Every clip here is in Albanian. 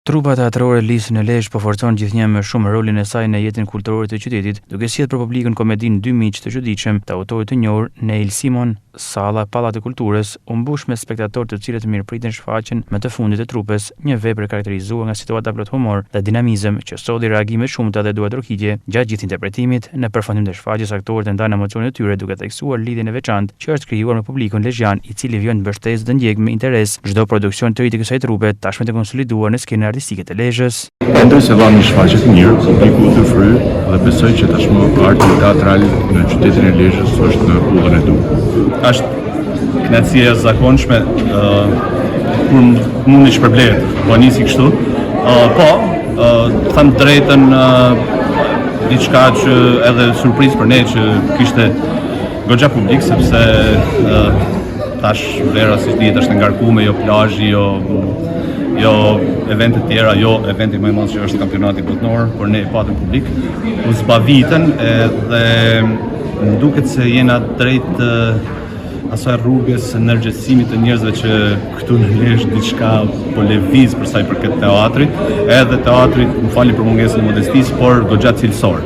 Trupa teatrore Lisë në Lezhë po forcon gjithnjë më shumë rolin e saj në jetën kulturore të qytetit, duke sjellë për publikun komedinë Dy miq të çuditshëm të autorit të njohur Neil Simon. Salla Pallat e Kulturës u mbush me spektatorë të cilët mirëpriten shfaqjen më të fundit të trupes, një vepër karakterizuar nga situata plot humor dhe dinamizëm që solli reagime të shumta dhe dua trokitje gjatë gjithë interpretimit. Në përfundim të shfaqjes aktorët e ndanë emocionet e tyre duke theksuar lidhjen e veçantë që është krijuar me publikun lezhjan, i cili vjen mbështesë dhe ndjek me interes çdo produksion të ri të kësaj trupe, tashmë të konsoliduar në skenën artistike të Lezhës. Mendoj se vao një shfaqje të mirë, publiku u fry dhe besoj që tashmë arti teatral në qytetin e Lezhës është në udhën e duhur. Është kënaqësi e zakonshme kur mundi shpërblet, po nisi kështu. Them drejtën, diçka që edhe surprizë për ne që kishte goxha publik, sepse tash vera si dihet është ngarkuar, jo plazhi, jo evente tjera, jo eventi më i madh që është kampionati botëror, por ne patëm publik. U zbavitën dhe më duket se jena drejt asaj rrugës së ndërgjegjësimit të njerëzve që këtu në Lezhë diçka po lëviz për sa i përket teatrit, edhe teatrit, më falni për mungesën e modestisë, por goxha cilësor.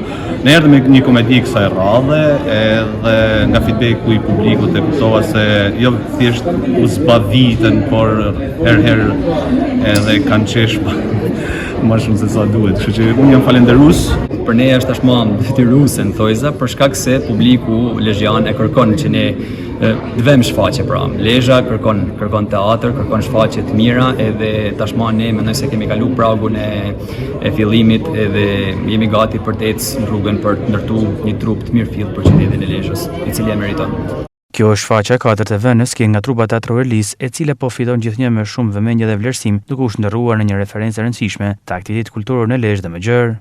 Ne erdhëm me një komedi kësaj radhe, edhe nga feedbacku i publikut e kuptova se jo thjesht u zbavitën, por herë edhe kanë qesh më shumë se sa duhet. Kështu që unë jam falenderues. Për ne është tashmë detyruese në thojza për shkak se publiku lezhjan e kërkon që ne të vëmë shfaqje pra. Lezhja kërkon teatr, kërkon shfaqje të mira, edhe tashmë ne mendoj se kemi kaluar pragun e fillimit edhe jemi gati për të ecë në rrugën për të ndërtuar një trup të mirëfill për qytetin e Lezhës, i cili e meriton. Kjo është shfaqja e katërt e vënës nga trupa teatrore Lisë, e cila po fiton gjithnjë më shumë vëmendje dhe vlerësim, duke u shndërruar në një referencë e rëndësishme të aktivitetit kulturor në Lezhë dhe më gjerë.